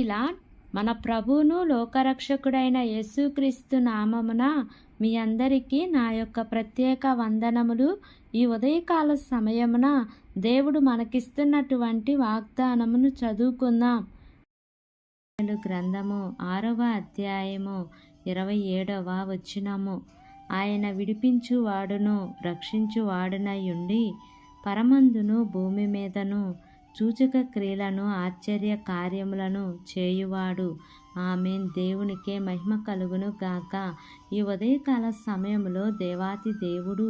Lord. మన ప్రభువును లోకరక్షకుడైన యేసుక్రీస్తు నామమున మీ అందరికీ నా యొక్క ప్రత్యేక వందనములు. ఈ ఉదయకాల సమయమున దేవుడు మనకిస్తున్నటువంటి వాగ్దానమును చదువుకుందాం. గ్రంథము 6వ అధ్యాయము 27వ వచనము. ఆయన విడిపించువాడును రక్షించువాడునై ఉండి పరమందును భూమి మీదను సూచక క్రియలను ఆశ్చర్య కార్యములను చేయువాడు. ఆమేన్. దేవునికే మహిమ కలుగును గాక. ఈ ఉదయకాల సమయంలో దేవాతి దేవుడు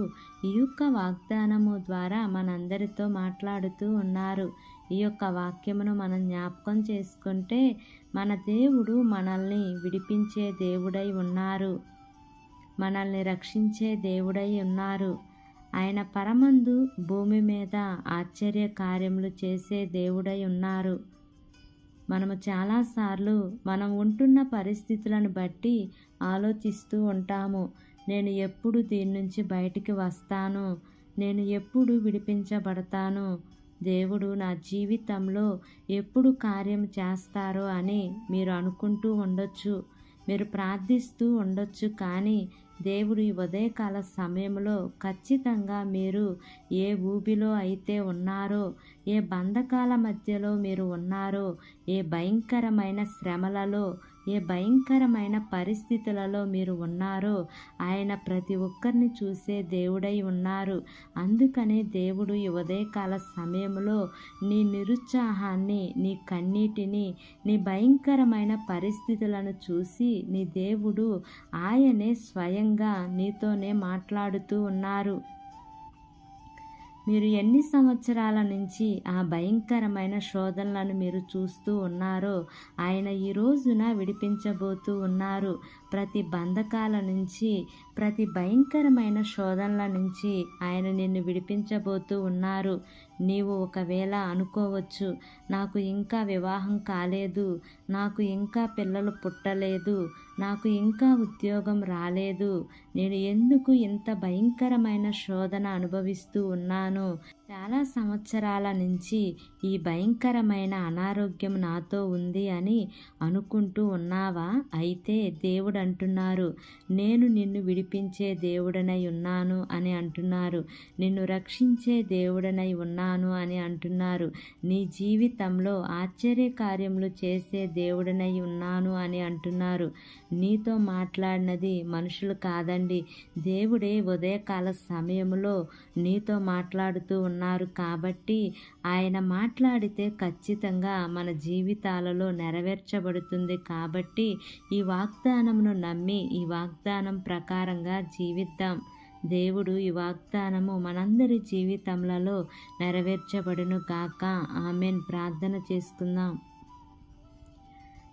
ఈ యొక్క వాగ్దానము ద్వారా మనందరితో మాట్లాడుతూ ఉన్నారు. ఈ యొక్క వాక్యమును మనం జ్ఞాపకం చేసుకుంటే మన దేవుడు మనల్ని విడిపించే దేవుడై ఉన్నారు, మనల్ని రక్షించే దేవుడై ఉన్నారు. ఆయన పరమందు భూమి మీద ఆశ్చర్య కార్యములు చేసే దేవుడై ఉన్నారు. మనము చాలాసార్లు మనం ఉంటున్న పరిస్థితులను బట్టి ఆలోచిస్తూ ఉంటాము. నేను ఎప్పుడు దీని నుంచి బయటికి వస్తాను, నేను ఎప్పుడు విడిపించబడతాను, దేవుడు నా జీవితంలో ఎప్పుడు కార్యం చేస్తారో అని మీరు అనుకుంటూ ఉండొచ్చు, మీరు ప్రార్థిస్తూ ఉండొచ్చు. కానీ దేవుడు ఈ ఉదయకాల సమయంలో ఖచ్చితంగా మీరు ఏ ఊబిలో అయితే ఉన్నారో, ఏ బంధకాల మధ్యలో మీరు ఉన్నారో, ఏ భయంకరమైన శ్రమలలో, ఏ భయంకరమైన పరిస్థితులలో మీరు ఉన్నారో ఆయన ప్రతి ఒక్కరిని చూసే దేవుడై ఉన్నారు. అందుకనే దేవుడు ఈ ఉదయకాల సమయంలో నీ నిరుత్సాహాన్ని, నీ కన్నీటిని, నీ భయంకరమైన పరిస్థితులను చూసి నీ దేవుడు ఆయనే స్వయంగా నీతోనే మాట్లాడుతూ ఉన్నారు. మీరు ఎన్ని సంవత్సరాల నుంచి ఆ భయంకరమైన శోధనలను మీరు చూస్తూ ఉన్నారో ఆయన ఈ రోజున విడిపించబోతూ ఉన్నారు. ప్రతి బంధకాల నుంచి, ప్రతి భయంకరమైన శోధనల నుంచి ఆయన నిన్ను విడిపించబోతూ ఉన్నారు. నీవు ఒకవేళ అనుకోవచ్చు, నాకు ఇంకా వివాహం కాలేదు, నాకు ఇంకా పిల్లలు పుట్టలేదు, నాకు ఇంకా ఉద్యోగం రాలేదు, నేను ఎందుకు ఇంత భయంకరమైన శోధన అనుభవిస్తూ ఉన్నాను, చాలా సంవత్సరాల నుంచి ఈ భయంకరమైన అనారోగ్యం నాతో ఉంది అని అనుకుంటూ ఉన్నావా? అయితే దేవుడు అంటున్నారు, నేను నిన్ను విడిపించే దేవుడనై ఉన్నాను అని అంటున్నారు, నిన్ను రక్షించే దేవుడనై ఉన్నాను అని అంటున్నారు, నీ జీవితంలో ఆశ్చర్య కార్యములు చేసే దేవుడనై ఉన్నాను అని అంటున్నారు. నీతో మాట్లాడినది మనుషులు కాదండి, దేవుడే ఉదయకాల సమయంలో నీతో మాట్లాడుతూ ఉన్నారు. కాబట్టి ఆయన మాట్లాడితే ఖచ్చితంగా మన జీవితాలలో నెరవేర్చబడుతుంది. కాబట్టి ఈ వాగ్దానమును నమ్మి ఈ వాగ్దానం ప్రకారంగా జీవిద్దాం. దేవుడు ఈ వాగ్దానము మనందరి జీవితములలో నెరవేర్చబడును గాక. ఆమేన్. ప్రార్థన చేసుకుందాం.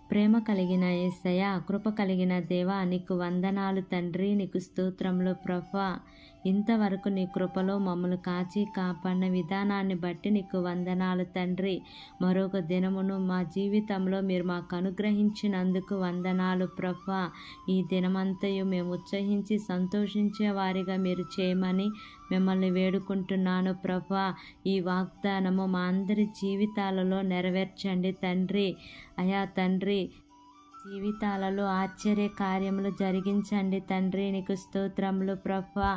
ప్రేమ కలిగిన యేసయ్య, కృప కలిగిన దేవా, నీకు వందనాలు తండ్రి, నీకు స్తోత్రములు ప్రభువా. ఇంతవరకు నీ కృపలో మమ్మల్ని కాచి కాపాడిన విధానాన్ని బట్టి నీకు వందనాలు తండ్రి. మరొక దినమును మా జీవితంలో మీరు మాకు అనుగ్రహించినందుకు వందనాలు ప్రభువా. ఈ దినమంతయు మేము ఉత్సహించి సంతోషించే వారిగా మీరు చేయమని మిమ్మల్ని వేడుకుంటున్నాను ప్రభువా. ఈ వాగ్దానము మా అందరి జీవితాలలో నెరవేర్చండి తండ్రి. అయా తండ్రి, జీవితాలలో ఆశ్చర్య కార్యములు జరిగించండి తండ్రి. నీకు స్తోత్రములు ప్రభువా.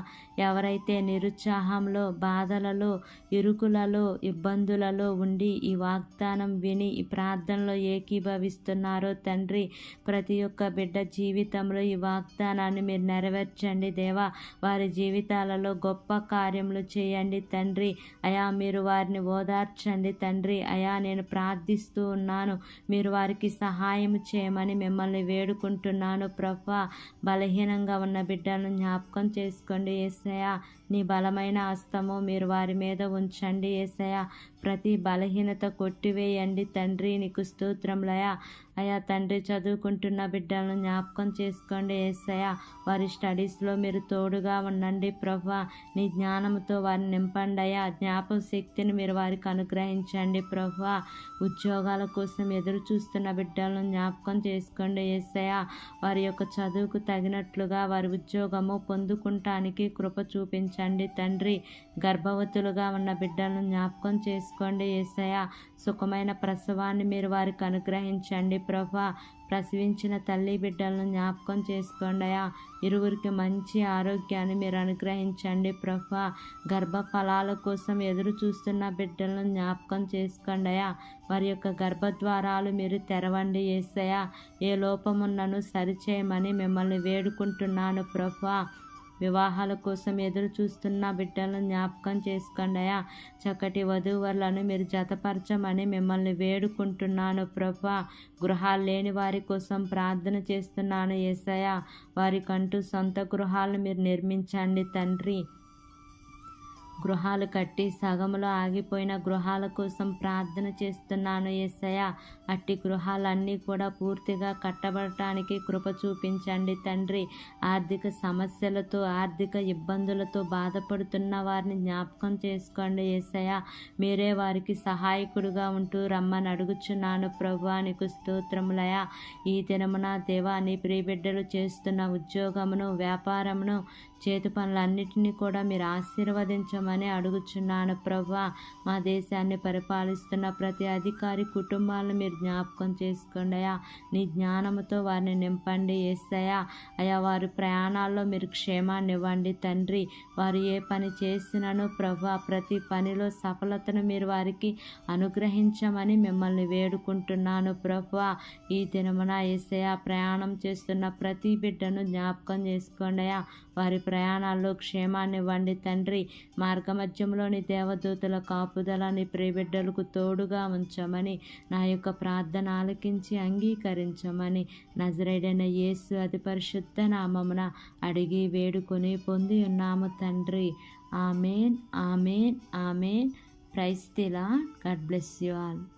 ఎవరైతే నిరుత్సాహంలో, బాధలలో, ఇరుకులలో, ఇబ్బందులలో ఉండి ఈ వాగ్దానం విని ఈ ప్రార్థనలో ఏకీభవిస్తున్నారో తండ్రి, ప్రతి ఒక్క బిడ్డ జీవితంలో ఈ వాగ్దానాన్ని మీరు నెరవేర్చండి దేవా. వారి జీవితాలలో గొప్ప కార్యములు చేయండి తండ్రి. అయా మీరు వారిని ఓదార్చండి తండ్రి. అయా నేను ప్రార్థిస్తూ ఉన్నాను, మీరు వారికి సహాయం చేయమని మిమ్మల్ని వేడుకుంటున్నాను ప్రభువా. బలహీనంగా ఉన్న బిడ్డలను జ్ఞాపకం చేసుకోండి యేసయ్య. నీ బలమైన హస్తము మీరు వారి మీద ఉంచండి యేసయ్య. ప్రతి బలహీనత కొట్టివేయండి తండ్రి. నీకు స్తోత్రములయా. అయా తండ్రి, చదువుకుంటున్న బిడ్డలను జ్ఞాపకం చేసుకోండి యేసయ్య. వారి స్టడీస్లో మీరు తోడుగా ఉండండి ప్రభువా. నీ జ్ఞానంతో వారిని నింపండి అయ్యా. జ్ఞాపక శక్తిని మీరు వారికి అనుగ్రహించండి ప్రభువా. ఉద్యోగాల కోసం ఎదురు చూస్తున్న బిడ్డలను జ్ఞాపకం చేసుకోండి యేసయ్య. వారి యొక్క చదువుకు తగినట్లుగా వారి ఉద్యోగము పొందుకుంటానికి కృప చూపించండి తండ్రి. గర్భవతులుగా ఉన్న బిడ్డలను జ్ఞాపకం చేసుకోండి యేసయ్య. సుఖమైన ప్రసవాన్ని మీరు వారికి అనుగ్రహించండి ప్రభా. ప్రసవించిన తల్లి బిడ్డలను జ్ఞాపకం చేసుకోండి అయ్యా. ఇరువురికి మంచి ఆరోగ్యాన్ని మీరు అనుగ్రహించండి ప్రభా. గర్భఫలాల కోసం ఎదురు చూస్తున్న బిడ్డలను జ్ఞాపకం చేసుకోండి అయ్యా. వారి యొక్క గర్భద్వారాలు మీరు తెరవండి యేసయ్యా. ఏ లోపమున్నను సరిచేయమని మిమ్మల్ని వేడుకుంటున్నాను ప్రభా. వివాహాల కోసం ఎదురు చూస్తున్న బిడ్డలను జ్ఞాపకం చేసుకోండి అయ్యా. చక్కటి వధూవరులను మీరు జతపరచమని మిమ్మల్ని వేడుకుంటున్నాను ప్రభా. గృహాలు లేని వారి కోసం ప్రార్థన చేస్తున్నాను యేసయ్యా. వారికంటూ సొంత గృహాలను మీరు నిర్మించండి తండ్రి. గృహాలు కట్టి సగములో ఆగిపోయిన గృహాల కోసం ప్రార్థన చేస్తున్నాను యేసయ్యా. అట్టి గృహాలన్నీ కూడా పూర్తిగా కట్టబడటానికి కృప చూపించండి తండ్రి. ఆర్థిక సమస్యలతో ఆర్థిక ఇబ్బందులతో బాధపడుతున్న వారిని జ్ఞాపకం చేసుకోండి యేసయ్యా. మీరే వారికి సహాయకుడుగా ఉంటూ రమ్మని అడుగుచున్నాను ప్రభువా. నీకు స్తోత్రములయా. ఈ దినమున దేవా నీ ప్రియబిడ్డలు చేస్తున్న ఉద్యోగమును వ్యాపారమును చేతి పనులన్నిటినీ కూడా మీరు ఆశీర్వదించమని అడుగుచున్నాను ప్రభా. మా దేశాన్ని పరిపాలిస్తున్న ప్రతి అధికారి కుటుంబాలను మీరు జ్ఞాపకం చేసుకోండి అయ్యా. నీ జ్ఞానముతో వారిని నింపండి యేసయ్యా. అయ్యా వారి ప్రయాణాల్లో మీరు క్షేమాన్ని ఇవ్వండి తండ్రి. వారు ఏ పని చేసినను ప్రభా ప్రతి పనిలో సఫలతను మీరు వారికి అనుగ్రహించమని మిమ్మల్ని వేడుకుంటున్నాను ప్రభా. ఈ దినమున యేసయ్యా ప్రయాణం చేస్తున్న ప్రతి బిడ్డను జ్ఞాపకం చేసుకోండి అయ్యా. వారి ప్రయాణాల్లో క్షేమాన్ని ఇవ్వండి తండ్రి. మార్గమధ్యంలోని దేవదూతల కాపుదల నీ ప్రియబిడ్డలకు తోడుగా ఉంచమని నా యొక్క ప్రార్థన ఆలకించి అంగీకరించమని నజరేయుడైన యేసు అతి పరిశుద్ధ నామమున అడిగి వేడుకొని పొంది ఉన్నాము తండ్రి. Amen amen amen. Praise the Lord. God bless you all.